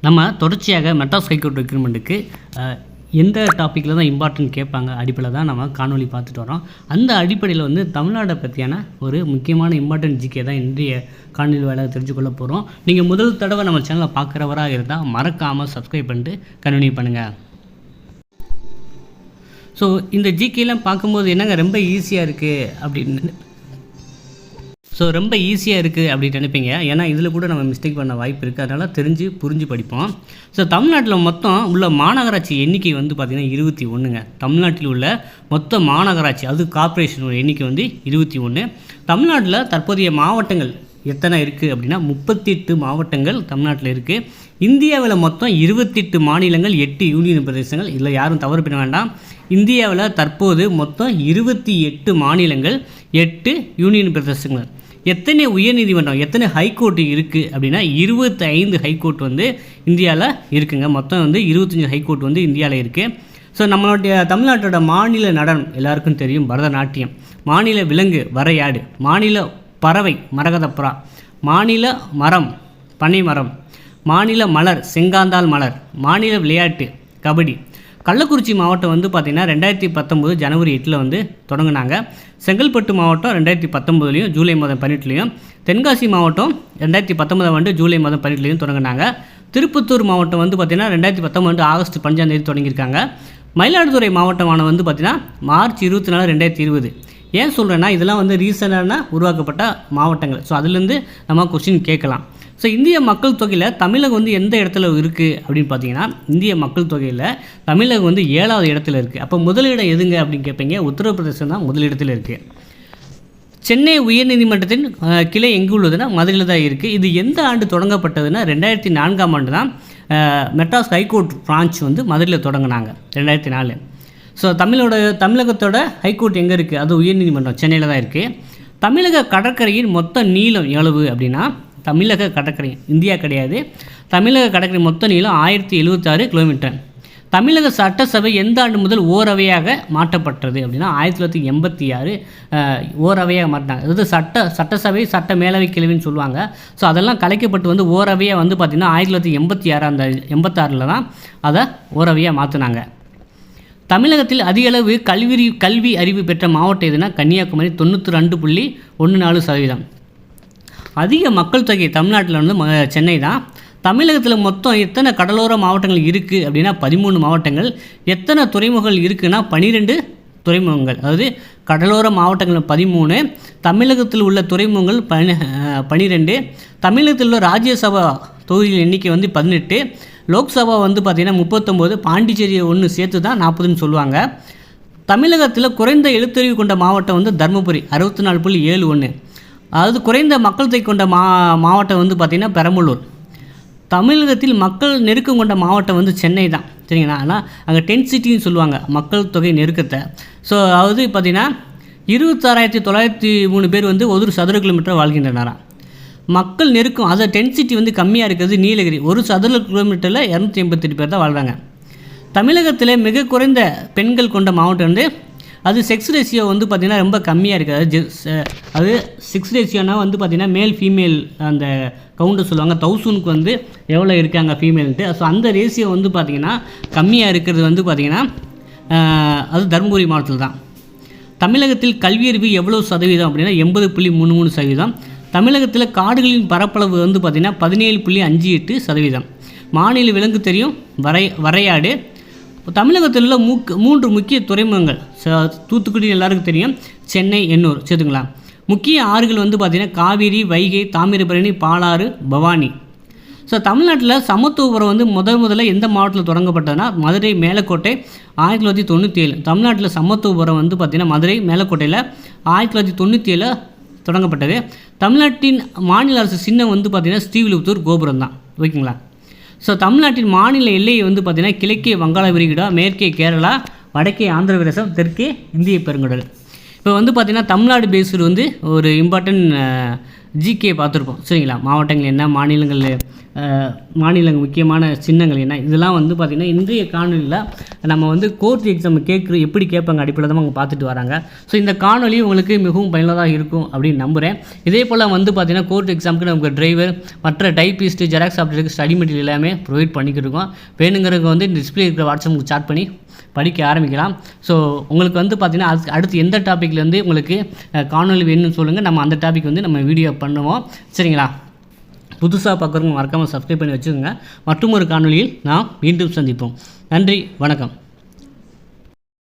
நம்ம தொடர்ச்சியாக மெட்ராஸ் ஹைகோர்ட் ரெக்ரூட்மெண்ட்டுக்கு எந்த டாப்பிக்கில் தான் இம்பார்ட்டன்ட் கேட்பாங்க அடிப்படையில் தான் நம்ம காணொலி பார்த்துட்டு வரோம். அந்த அடிப்படையில் வந்து தமிழ்நாடை பற்றியான ஒரு முக்கியமான இம்பார்ட்டன்ட் ஜிகே தான் இன்றைய காணொலி வேலை தெரிஞ்சுக்கொள்ள போகிறோம். நீங்கள் முதல் தடவை நம்ம சேனலை பார்க்குறவராக இருந்தால் மறக்காமல் சப்ஸ்கிரைப் பண்ணிட்டு கண்டினியூ பண்ணுங்கள். ஸோ இந்த ஜிகேலாம் பார்க்கும்போது என்னங்க ரொம்ப ஈஸியாக இருக்குது அப்படின்னு நினைப்பீங்க. ஏன்னா இதில் கூட நம்ம மிஸ்டேக் பண்ண வாய்ப்பு இருக்குது. அதனால் புரிஞ்சு படிப்போம். ஸோ தமிழ்நாட்டில் மொத்தம் உள்ள மாநகராட்சி எண்ணிக்கை வந்து பார்த்திங்கன்னா 21ங்க. தமிழ்நாட்டில் உள்ள மொத்த மாநகராட்சி அது கார்ப்பரேஷனோட எண்ணிக்கை வந்து 21. தமிழ்நாட்டில் தற்போதைய மாவட்டங்கள் எத்தனை இருக்குது அப்படின்னா 38 மாவட்டங்கள் தமிழ்நாட்டில் இருக்குது. இந்தியாவில் மொத்தம் 28 மாநிலங்கள் 8 யூனியன் பிரதேசங்கள். இதில் யாரும் தவறு பண்ண வேண்டாம். இந்தியாவில் தற்போது மொத்தம் 28 மாநிலங்கள் 8 யூனியன் பிரதேசங்கள். எத்தனை உயர்நீதிமன்றம் எத்தனை ஹைகோர்ட்டு இருக்குது அப்படின்னா 25 ஹைகோர்ட் வந்து இந்தியாவில் இருக்குங்க. மொத்தம் வந்து 25 ஹைகோர்ட் வந்து இந்தியாவில் இருக்குது. ஸோ நம்மளுடைய தமிழ்நாட்டோட மாநில நடனம் எல்லாருக்கும் தெரியும், பரதநாட்டியம். மாநில விலங்கு வரையாடு, மாநில பறவை மரகதப்புறா, மாநில மரம் பனைமரம், மாநில மலர் செங்காந்தாள் மலர், மாநில விளையாட்டு கபடி. கள்ளக்குறிச்சி மாவட்டம் வந்து பார்த்திங்கன்னா 2019 ஜனவரி 8 வந்து தொடங்கினாங்க. செங்கல்பட்டு மாவட்டம் 2019 ஜூலை மாதம் 18 தென்காசி மாவட்டம் 2019 ஜூலை மாதம் 18 தொடங்கினாங்க. திருப்பத்தூர் மாவட்டம் வந்து பார்த்திங்கன்னா 2019 ஆகஸ்ட் 5 தொடங்கியிருக்காங்க. மயிலாடுதுறை மாவட்டமான வந்து பார்த்திங்கன்னா மார்ச் 24 2020. ஏன் சொல்கிறேன்னா இதெல்லாம் வந்து ரீசெண்டான உருவாக்கப்பட்ட மாவட்டங்கள். ஸோ அதுலேருந்து நம்ம கொஸ்டின் கேட்கலாம். ஸோ இந்திய மக்கள் தொகையில் தமிழகம் வந்து எந்த இடத்துல இருக்குது அப்படின்னு பார்த்தீங்கன்னா இந்திய மக்கள் தொகையில் தமிழகம் வந்து 7வது இடத்துல இருக்குது. அப்போ முதலிடம் எதுங்க அப்படின்னு கேட்பீங்க. உத்தரப்பிரதேசம் தான் முதலிடத்தில் இருக்குது. சென்னை உயர்நீதிமன்றத்தின் கிளை எங்கே உள்ளதுன்னா மதுரையில் தான் இருக்குது. இது எந்த ஆண்டு தொடங்கப்பட்டதுன்னா 2004 தான் மெட்ராஸ் ஹைகோர்ட் பிரான்ச் வந்து மதுரையில் தொடங்கினாங்க 2004. ஸோ தமிழகத்தோட ஹைகோர்ட் எங்கே இருக்குது? அது உயர்நீதிமன்றம் சென்னையில் தான் இருக்குது. தமிழக கடற்கரையின் மொத்த நீளம் எவ்வளவு அப்படின்னா தமிழக கடற்கரை இந்தியா கிடையாது. தமிழக கடற்கரை மொத்த நீளம் 1076 கிலோமீட்டர். தமிழக சட்டசபை எந்த ஆண்டு முதல் ஓரவையாக மாற்றப்பட்டது அப்படின்னா 1986 ஓரவையாக மாற்றினாங்க. அதாவது சட்டசபை சட்ட மேலவை கிழவின்னு சொல்லுவாங்க. ஸோ அதெல்லாம் கலைக்கப்பட்டு வந்து ஓரவையாக வந்து பார்த்திங்கன்னா 1986 தான் அதை ஓரவையாக மாற்றினாங்க. தமிழகத்தில் அதிகளவு கல்வி அறிவு பெற்ற மாவட்டம் எதுனா கன்னியாகுமரி 92.14%. அதிக மக்கள் தொகை தமிழ்நாட்டில் வந்து சென்னை தான். தமிழகத்தில் மொத்தம் எத்தனை கடலோர மாவட்டங்கள் இருக்குது அப்படின்னா 13 மாவட்டங்கள். எத்தனை துறைமுகங்கள் இருக்குன்னா 12 துறைமுகங்கள். அதாவது கடலோர மாவட்டங்கள் 13, தமிழகத்தில் உள்ள துறைமுகங்கள் 12. தமிழகத்தில் உள்ள ராஜ்யசபா தொகுதிகள் எண்ணிக்கை வந்து 18, லோக்சபா வந்து பார்த்திங்கன்னா 39, பாண்டிச்சேரியை ஒன்று சேர்த்து தான் 40ன்னு சொல்லுவாங்க. தமிழகத்தில் குறைந்த எழுத்தறிவு கொண்ட மாவட்டம் வந்து தருமபுரி 64.71. அதாவது குறைந்த மக்கள் தொகை கொண்ட மாவட்டம் வந்து பார்த்திங்கன்னா பெரம்பலூர். தமிழகத்தில் மக்கள் நெருக்கம் கொண்ட மாவட்டம் வந்து சென்னை தான், சரிங்களா. ஆனால் அங்கே டென்சிட்டின்னு சொல்லுவாங்க மக்கள் தொகை நெருக்கத்தை. ஸோ அதாவது பார்த்திங்கன்னா 26,903 பேர் வந்து ஒரு சதுர கிலோமீட்டர் வாழ்கின்றனராம். மக்கள் நெருக்கம் அதை டென்சிட்டி வந்து கம்மியாக இருக்கிறது நீலகிரி. ஒரு சதுர கிலோமீட்டரில் 288 பேர் தான் வாழ்கிறாங்க. தமிழகத்தில் மிக குறைந்த பெண்கள் கொண்ட மாவட்டம் வந்து அது செக்ஸ் ரேஷியோ வந்து பார்த்திங்கன்னா ரொம்ப கம்மியாக இருக்குது. அது செக்ஸ் ரேஷியோனா வந்து பார்த்திங்கன்னா மேல் ஃபீமேல் அந்த கவுண்டர் சொல்லுவாங்க. 1000க்கு வந்து எவ்வளோ இருக்காங்க ஃபீமேல்ன்ட்டு. ஸோ அந்த ரேஷியோ வந்து பார்த்திங்கன்னா கம்மியாக இருக்கிறது வந்து பார்த்திங்கன்னா அது தருமபுரி மாவட்டத்தில் தான். தமிழகத்தில் கல்வியறிவு எவ்வளோ சதவீதம் அப்படின்னா 80.33%. தமிழகத்தில் காடுகளின் பரப்பளவு வந்து பார்த்திங்கன்னா 17.58%. மாநில விலங்கு தெரியும் வரையாடு. தமிழகத்தில் உள்ள 3 முக்கிய துறைமுகங்கள் தூத்துக்குடி எல்லாருக்கும் தெரியும், சென்னை, எண்ணூர் சேர்த்துங்களா. முக்கிய ஆறுகள் வந்து பார்த்திங்கன்னா காவிரி, வைகை, தாமிரபரணி, பாலாறு, பவானி. ஸோ தமிழ்நாட்டில் சமத்துவபுரம் வந்து முதல்ல எந்த மாவட்டத்தில் தொடங்கப்பட்டதுன்னா மதுரை மேலக்கோட்டை 1997. தமிழ்நாட்டில் சமத்துவபுரம் வந்து பார்த்திங்கன்னா மதுரை மேலக்கோட்டையில் 1997 தொடங்கப்பட்டது. தமிழ்நாட்டின் மாநில அரசு சின்னம் வந்து பார்த்திங்கன்னா ஸ்ரீவில்லிபுத்தூர் கோபுரம் தான், ஓகேங்களா. ஸோ தமிழ்நாட்டின் மாநில எல்லையை வந்து பார்த்திங்கன்னா கிழக்கே வங்காள விரிகுடா, மேற்கே கேரளா, வடக்கே ஆந்திர பிரதேசம், தெற்கே இந்திய பெருங்கடல். இப்போ வந்து பார்த்திங்கன்னா தமிழ்நாடு பேஸ்டு வந்து ஒரு இம்பார்ட்டன்ட் ஜிகே பார்த்துருப்போம், சரிங்களா. மாவட்டங்கள் என்ன, மாநிலங்கள் மாநிலங்கள் முக்கியமான சின்னங்கள் என்ன, இதெல்லாம் வந்து பார்த்திங்கன்னா இன்றைய காணொலியில் நம்ம வந்து கோர்ட் எக்ஸாம் எப்படி கேட்பாங்க அடிப்படையில் தான் அவங்க பார்த்துட்டு வராங்க. ஸோ இந்த காணொலி உங்களுக்கு மிகவும் பயனுள்ளதாக இருக்கும் அப்படின்னு நம்புகிறேன். இதே போல் வந்து பார்த்திங்கன்னா கோர்ட் எக்ஸாமுக்கு நமக்கு டிரைவர், மற்ற டைப்பிஸ்ட்டு, ஜெராக்ஸ் ஆப்டருக்கு ஸ்டடி மெட்டீரியல் எல்லாமே ப்ரொவைட் பண்ணிக்கிட்டு இருக்கோம். வேணுங்கிறவங்க வந்து டிஸ்பிளே இருக்கிற வாட்ஸ்அப்புக்கு சாட் பண்ணி படிக்க ஆரம்பிக்கலாம். ஸோ உங்களுக்கு வந்து பார்த்திங்கன்னா அடுத்து எந்த டாப்பிக்லேருந்து உங்களுக்கு காணொலி வேணும்னு சொல்லுங்கள், நம்ம அந்த டாபிக் வந்து நம்ம வீடியோ பண்ணுவோம். சரிங்களா? புதுசாக பார்க்குறவங்க மறக்காமல் சப்ஸ்கிரைப் பண்ணி வச்சுக்கோங்க. மற்றும் ஒரு காணொலியில் நாம் மீண்டும் சந்திப்போம். நன்றி, வணக்கம்.